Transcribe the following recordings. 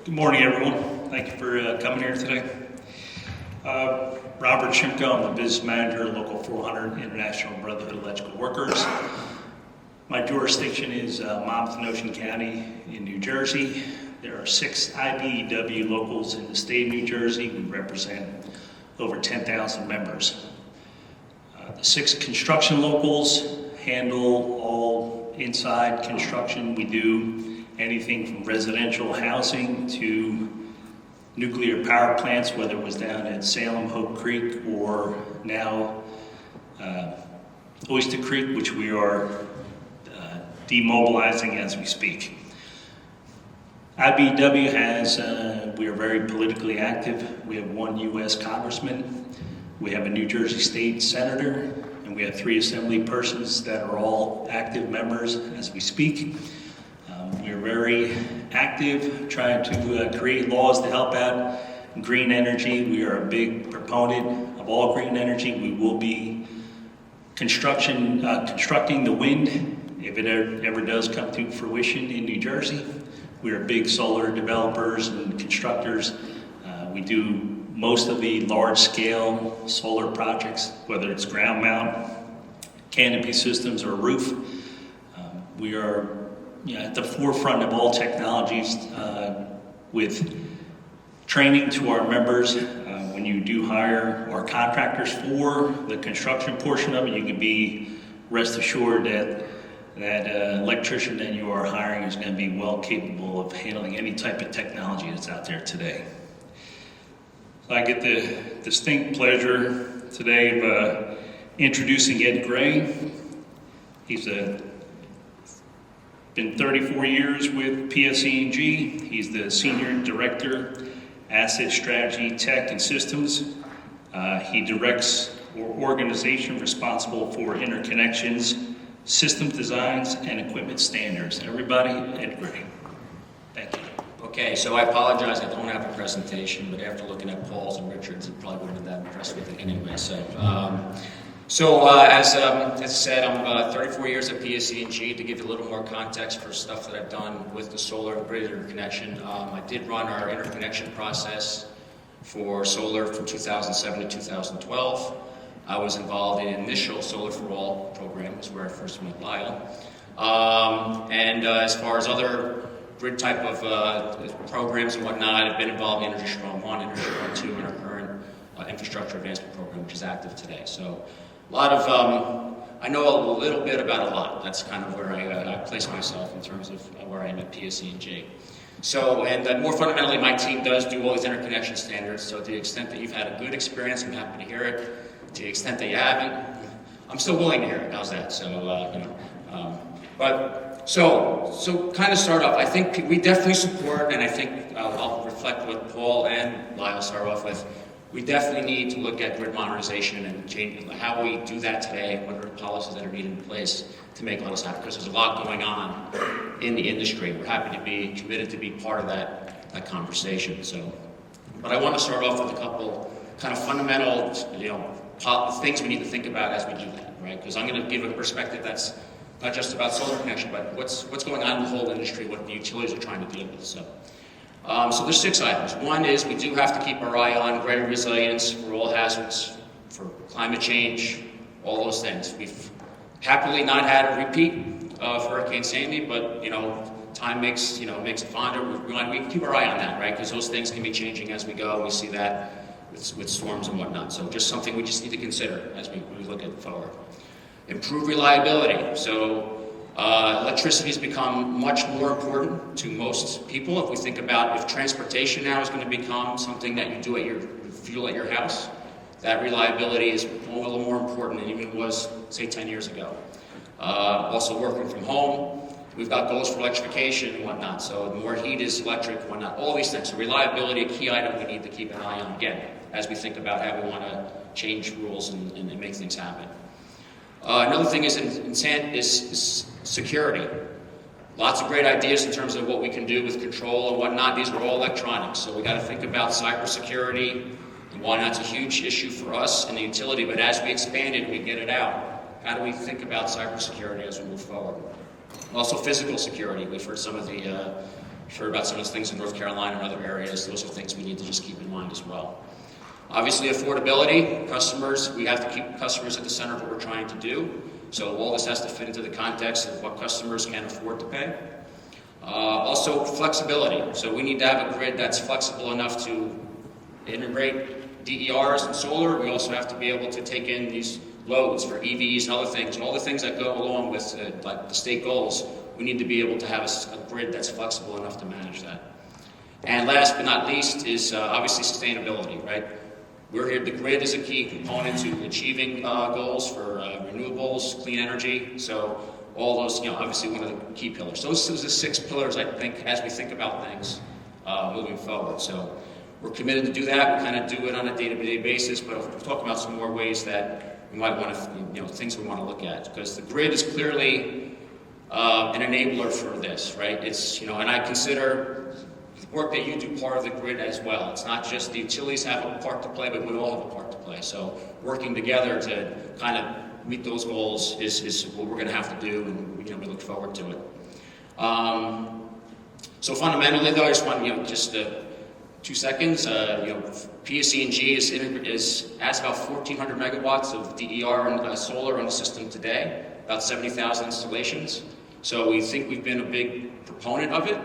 Good morning, everyone. Thank you for coming here today. Robert Shimko, I'm the business manager of Local 400 International Brotherhood of Electrical Workers. My jurisdiction is Monmouth and Ocean County in New Jersey. There are 6 IBEW locals in the state of New Jersey. We represent over 10,000 members. The 6 construction locals handle all inside construction. We do anything from residential housing to nuclear power plants, whether it was down at Salem, Hope Creek, or now Oyster Creek, which we are demobilizing as we speak. IBEW has, we are very politically active. We have 1 U.S. congressman, we have a New Jersey state senator, and we have 3 assembly persons that are all active members as we speak. We are very active, trying to create laws to help out green energy. We are a big proponent of all green energy. We will be constructing the wind if it ever does come to fruition in New Jersey. We are big solar developers and constructors. We do most of the large-scale solar projects, whether it's ground mount, canopy systems, or roof. We are at the forefront of all technologies with training to our members. When you do hire our contractors for the construction portion of it, you can be rest assured that that electrician that you are hiring is going to be well capable of handling any type of technology that's out there today. So I get the distinct pleasure today of introducing Ed Gray. He's been 34 years with PSE&G. He's the Senior Director, Asset Strategy, Tech, and Systems. He directs our organization responsible for interconnections, system designs, and equipment standards. Everybody, Ed Gray. Thank you. Okay, so I apologize, I don't have a presentation, but after looking at Paul's and Richard's, it probably wouldn't have been that impressed with it anyway. As said, I'm 34 years at PSE&G. To give you a little more context for stuff that I've done with the solar and grid interconnection, I did run our interconnection process for solar from 2007 to 2012. I was involved in initial Solar for All program, is where I first met Lyle. As far as other grid type of programs and whatnot, I've been involved in Energy Strong 1, Energy Strong 2, and our current Infrastructure Advancement Program, which is active today. So a lot of, I know a little bit about a lot. That's kind of where I place myself in terms of where I am at PSE&G. So, and more fundamentally, my team does do all these interconnection standards. So to the extent that you've had a good experience, I'm happy to hear it. To the extent that you haven't, I'm still willing to hear it. How's that? So, So kind of start off, I think we definitely support, and I think I'll reflect what Paul and Lyle start off with. We definitely need to look at grid modernization and change how we do that today, what are the policies that are needed in place to make all this happen, because there's a lot going on in the industry. We're happy to be committed to be part of that conversation. So, but I want to start off with a couple kind of fundamental, things we need to think about as we do that, right? Because I'm going to give a perspective that's not just about solar connection, but what's going on in the whole industry, what the utilities are trying to deal with. So there's 6 items. One is we do have to keep our eye on greater resilience for all hazards, for climate change, all those things. We've happily not had a repeat of Hurricane Sandy, but time makes it fonder. We keep our eye on that, right? Because those things can be changing as we go. We see that with storms and whatnot. So just something we just need to consider as we look at forward. Improve reliability. So electricity has become much more important to most people. If we think about if transportation now is going to become something that you do at your fuel at your house, that reliability is a little more important than even it was, say, 10 years ago. Also working from home, we've got goals for electrification and whatnot. So the more heat is electric, whatnot, all these things. So reliability, a key item we need to keep an eye on, again, as we think about how we want to change rules and make things happen. Another thing is security. Lots of great ideas in terms of what we can do with control and whatnot. These are all electronics, so we got to think about cybersecurity and why that's a huge issue for us in the utility. But as we expand it, we get it out. How do we think about cybersecurity as we move forward? Also, physical security. We've heard some of the You've heard about some of the things in North Carolina and other areas. Those are things we need to just keep in mind as well. Obviously, affordability, customers, we have to keep customers at the center of what we're trying to do. So all this has to fit into the context of what customers can afford to pay. Also, flexibility. So we need to have a grid that's flexible enough to integrate DERs and solar. We also have to be able to take in these loads for EVs and other things, and all the things that go along with like the state goals. We need to be able to have a grid that's flexible enough to manage that. And last but not least is obviously sustainability, right? We're here, the grid is a key component to achieving goals for renewables, clean energy. So all those, obviously one of the key pillars. Those are the 6 pillars, I think, as we think about things moving forward. So we're committed to do that. We kind of do it on a day-to-day basis, but we'll talk about some more ways that we might want to, things we want to look at. Because the grid is clearly an enabler for this, right? It's, and I consider the work that you do part of the grid as well. It's not just the utilities have a part to play, but we all have a part to play. So working together to kind of meet those goals is what we're going to have to do, and we look forward to it. So fundamentally, though, I just want just 2 seconds. PSE&G has about 1,400 megawatts of DER and solar on the system today, about 70,000 installations. So we think we've been a big proponent of it.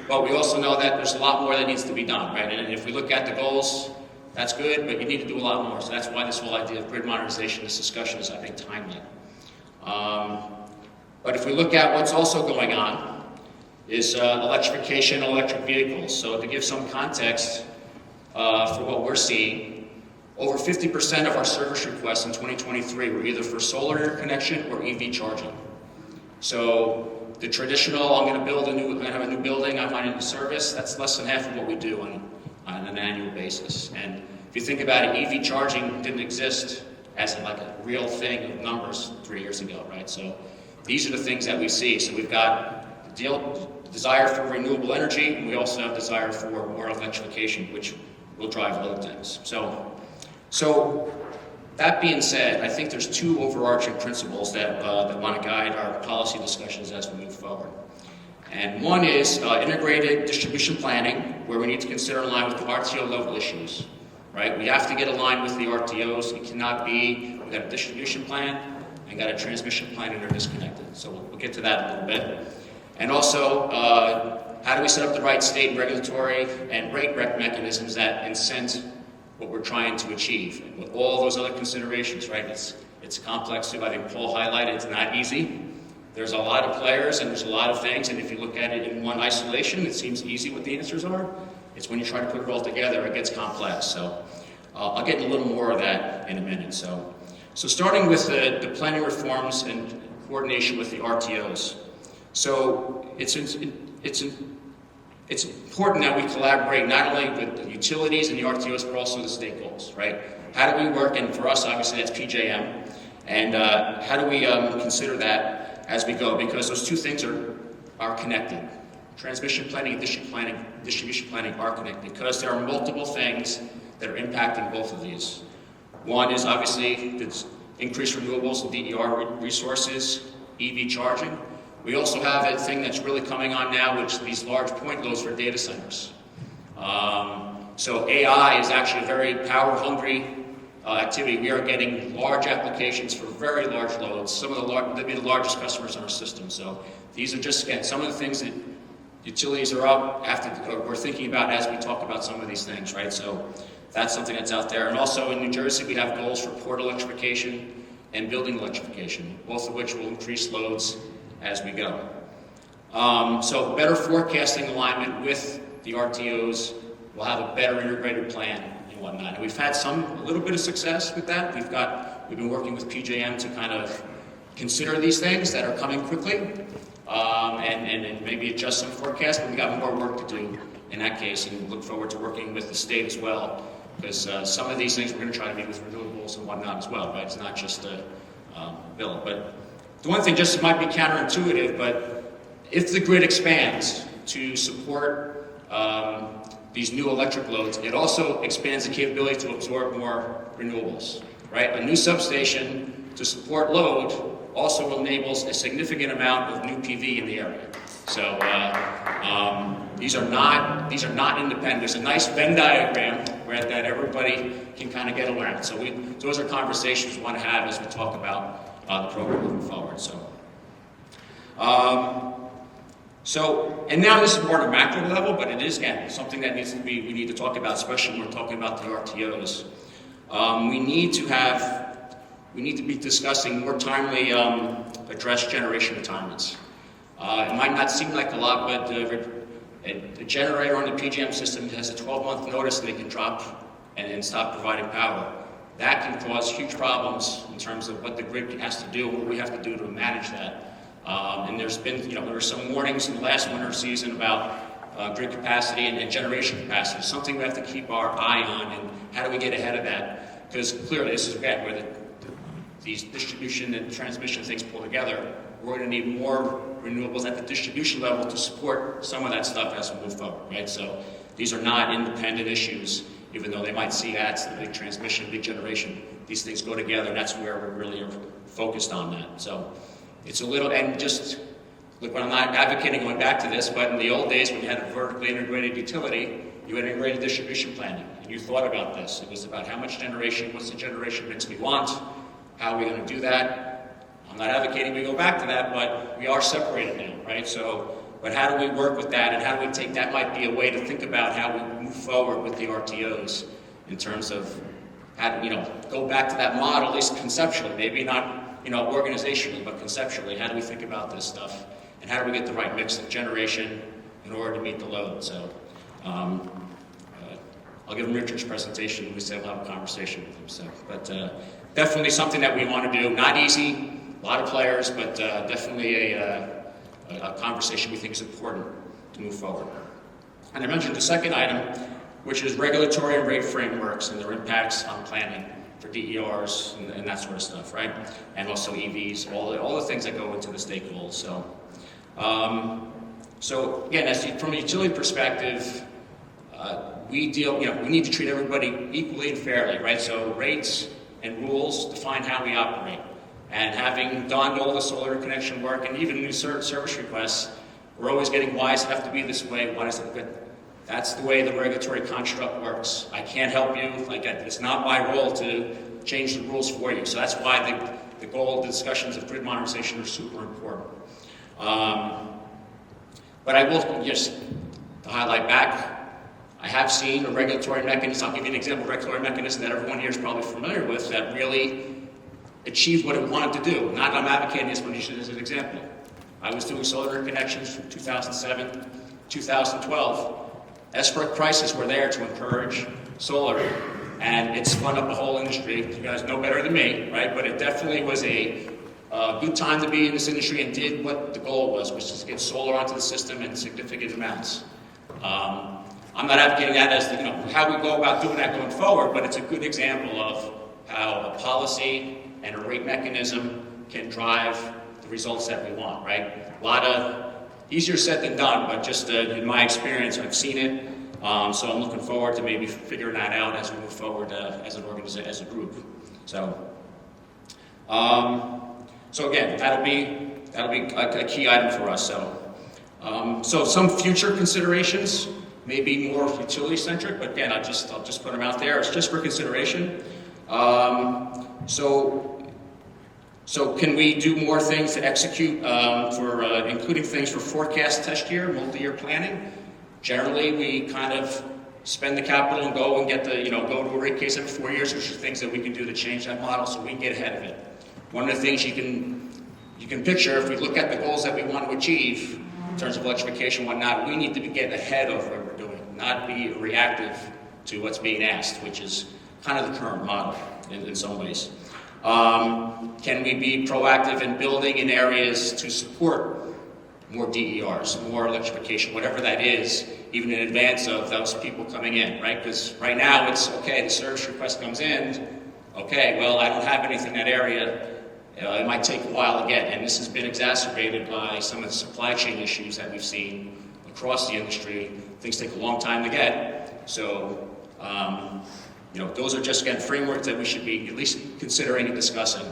But we also know that there's a lot more that needs to be done, right? And if we look at the goals, that's good, but you need to do a lot more. So that's why this whole idea of grid modernization, this discussion is, I think, timely. But if we look at what's also going on, is electrification and electric vehicles. So to give some context for what we're seeing, over 50% of our service requests in 2023 were either for solar interconnection or EV charging. So the traditional, I'm going to have a new building, I find it in service, that's less than half of what we do on an annual basis. And if you think about it, EV charging didn't exist as like a real thing of numbers 3 years ago, right? So these are the things that we see. So we've got the desire for renewable energy, and we also have desire for more electrification, which will drive other things. So that being said, I think there's 2 overarching principles that want to guide our policy discussions as we move forward. And one is integrated distribution planning, where we need to consider aligned with the RTO level issues, right? We have to get aligned with the RTOs. It cannot be, we've got a distribution plan and got a transmission plan and they're disconnected. So we'll get to that a little bit. And also, how do we set up the right state regulatory and rate rec mechanisms that incent what we're trying to achieve, and with all those other considerations, right? It's complex too. I think Paul highlighted it's not easy. There's a lot of players and there's a lot of things, and if you look at it in one isolation, it seems easy what the answers are. It's when you try to put it all together, it gets complex. So I'll get a little more of that in a minute. So starting with the planning reforms and coordination with the RTOs. So it's important that we collaborate not only with the utilities and the RTOs, but also the state goals, right? How do we work, and for us, obviously, that's PJM, and how do we consider that as we go? Because those 2 things are connected. Transmission planning and distribution planning are connected, because there are multiple things that are impacting both of these. One is obviously the increased renewables and DER resources, EV charging. We also have a thing that's really coming on now, which are these large point loads for data centers. So AI is actually a very power-hungry activity. We are getting large applications for very large loads. Some of they'll be the largest customers on our system. So these are just, again, some of the things that utilities we're thinking about as we talk about some of these things, right? So that's something that's out there. And also in New Jersey, we have goals for port electrification and building electrification, both of which will increase loads as we go. So better forecasting alignment with the RTOs, we'll have a better integrated plan and whatnot. And we've had a little bit of success with that. We've been working with PJM to kind of consider these things that are coming quickly, and maybe adjust some forecasts, but we got more work to do in that case, and look forward to working with the state as well, because some of these things we're going to try to meet with renewables and whatnot as well, right? It's not just a bill. But the one thing just might be counterintuitive, but if the grid expands to support these new electric loads, it also expands the capability to absorb more renewables, right? A new substation to support load also enables a significant amount of new PV in the area. So, These are not independent. There's a nice Venn diagram that everybody can kind of get around. So those are conversations we want to have as we talk about the program moving forward. And now this is more at a macro level, but it is, again, something that we need to talk about, especially when we're talking about the RTOs. We need to be discussing more timely address generation retirements. It might not seem like a lot, but a generator on the PJM system has a 12-month notice that they can drop and stop providing power. That can cause huge problems in terms of what the grid has to do, what we have to do to manage that. And there's been, there were some warnings in the last winter season about grid capacity and generation capacity. Something we have to keep our eye on, and how do we get ahead of that? Because clearly this is again where these distribution and transmission things pull together. We're going to need more renewables at the distribution level to support some of that stuff as we move forward, right? So these are not independent issues, even though they might see ads to big transmission, big generation. These things go together, and that's where we're really focused on that. So it's a little, and just, look, I'm not advocating going back to this, but in the old days when you had a vertically integrated utility, you had integrated distribution planning, and you thought about this. It was about how much generation, what's the generation mix we want, how are we going to do that? I'm not advocating we go back to that, but we are separated now, right? So, but how do we work with that, and how do we take, that might be a way to think about how we move forward with the RTOs in terms of how to, go back to that model, at least conceptually, maybe not, organizationally, but conceptually, how do we think about this stuff? And how do we get the right mix of generation in order to meet the load? So, I'll give him Richard's presentation, and we say we'll have a conversation with him. So, but definitely something that we want to do. Not easy, a lot of players, but definitely a conversation we think is important to move forward. And I mentioned the second item, which is regulatory and rate frameworks and their impacts on planning for DERs and that sort of stuff, right? And also EVs, all the things that go into the stake goals. So again, from a utility perspective, we need to treat everybody equally and fairly, right? So rates and rules define how we operate. And having done all the solar connection work and even new service requests, we're always getting, why does it have to be this way? Why does it good? That's the way the regulatory construct works. I can't help you. It's not my role to change the rules for you. So that's why the goal of the discussions of grid modernization are super important. But I will just, to highlight back, I have seen a regulatory mechanism, I'll give you an example of a regulatory mechanism that everyone here is probably familiar with, that really achieved what it wanted to do. Not I'm advocating this one as an example. I was doing solar connections from 2007, 2012. SFERC prices were there to encourage solar, and it spun up a whole industry. You guys know better than me, right? But it definitely was a good time to be in this industry and did what the goal was, which is to get solar onto the system in significant amounts. I'm not advocating that as how we go about doing that going forward, but it's a good example of how a policy and a rate mechanism can drive the results that we want, right? A lot of easier said than done, but just in my experience, I've seen it. So I'm looking forward to maybe figuring that out as we move forward as an organization, as a group. So again, that'll be a key item for us. So some future considerations may be more utility centric, but again, I'll just put them out there. It's just for consideration. So can we do more things to execute including things for forecast test year, multi-year planning? Generally, we kind of spend the capital and go and get go to a rate case every 4 years, which are things that we can do to change that model so we can get ahead of it. One of the things you can picture, if we look at the goals that we want to achieve in terms of electrification and whatnot, we need to get ahead of what we're doing, not be reactive to what's being asked, which is kind of the current model in some ways. Can we be proactive in building in areas to support more DERs, more electrification, whatever that is, even in advance of those people coming in, right? Because right now it's, okay, the service request comes in, okay, well, I don't have anything in that area. It might take a while to get, and this has been exacerbated by some of the supply chain issues that we've seen across the industry. Things take a long time to get. So, those are just, again, frameworks that we should be at least considering and discussing.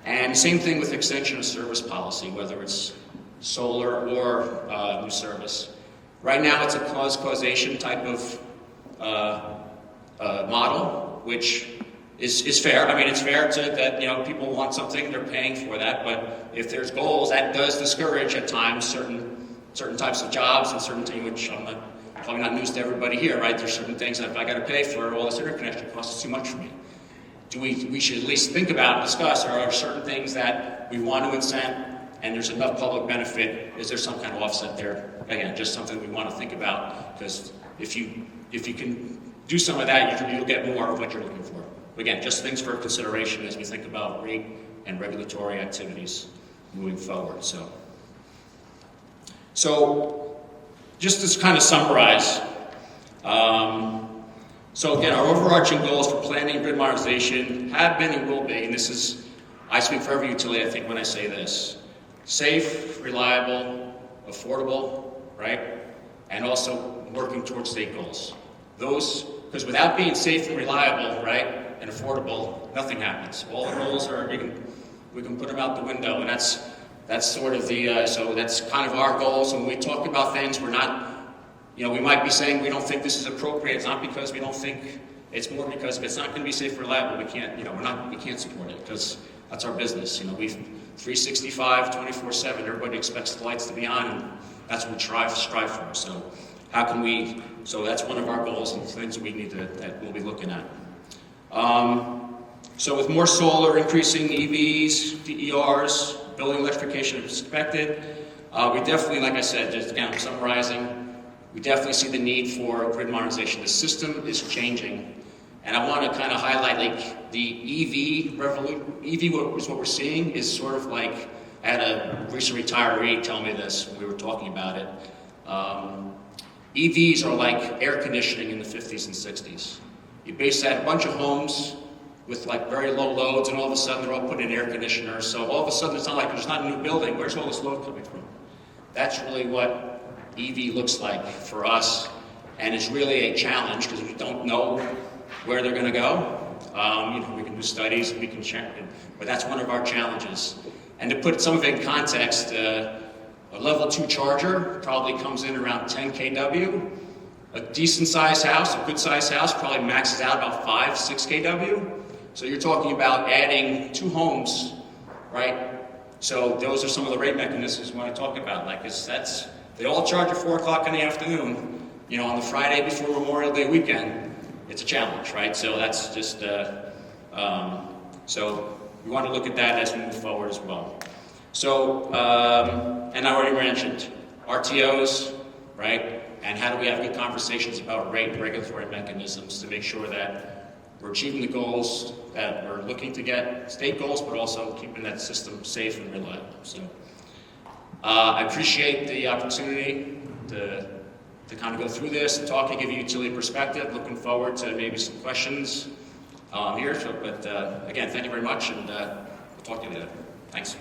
And same thing with extension of service policy, whether it's solar or new service. Right now, it's a causation type of model, which is fair. I mean, it's fair to that, you know, people want something, they're paying for that, but if there's goals, that does discourage at times certain types of jobs and certain things, which probably not news to everybody here, right? There's certain things that if I got to pay for all this interconnection, it costs too much for me. We should at least think about and discuss, are there certain things that we want to incent and there's enough public benefit? Is there some kind of offset there? Again, just something we want to think about, because if you can do some of that, you'll get more of what you're looking for. Again, just things for consideration as we think about rate and regulatory activities moving forward. So just to kind of summarize, so again, our overarching goals for planning and grid modernization have been and will be, and this is, I speak for every utility, I think, when I say this: safe, reliable, affordable, right? And also working towards state goals. Those, because without being safe and reliable, right, and affordable, nothing happens. All the goals are, we can put them out the window, and that's sort of the, so that's kind of our goals. And when we talk about things, we're not, you know, we might be saying we don't think this is appropriate. It's not because we don't think, it's more because if it's not going to be safe and reliable, we can't, you know, we can't support it, because that's our business. You know, we 365, 24/7, everybody expects the lights to be on, and that's what we strive for. So how can we, so that's one of our goals and things we need to, that we'll be looking at. So with more solar, increasing EVs, DERs, building electrification is expected, we definitely, like I said, just again, I'm summarizing, we definitely see the need for grid modernization. The system is changing, and I want to kind of highlight, like, the EV revolution. EV, what we're seeing is sort of like, I had a recent retiree tell me this when we were talking about it. EVs are like air conditioning in the 50s and 60s. You base that a bunch of homes with like very low loads, and all of a sudden they're all put in air conditioners. So all of a sudden it's not like there's not a new building. Where's all this load coming from? That's really what EV looks like for us, and it's really a challenge because we don't know where they're going to go. You know, we can do studies and we can check it, but that's one of our challenges. And to put some of it in context, a level 2 charger probably comes in around 10 kW. A decent sized house, a good sized house, probably maxes out about 5-6 kW. So you're talking about adding 2 homes, right? So those are some of the rate mechanisms we want to talk about. Like, they all charge at 4 o'clock in the afternoon. You know, on the Friday before Memorial Day weekend, it's a challenge, right? So that's just, so we want to look at that as we move forward as well. So, and I already mentioned RTOs, right? And how do we have good conversations about rate and regulatory mechanisms to make sure that we're achieving the goals that we're looking to get, state goals, but also keeping that system safe and reliable. So I appreciate the opportunity to kind of go through this and talk and give you utility perspective. Looking forward to maybe some questions here. So, but again, thank you very much, and we'll talk to you later. Thanks.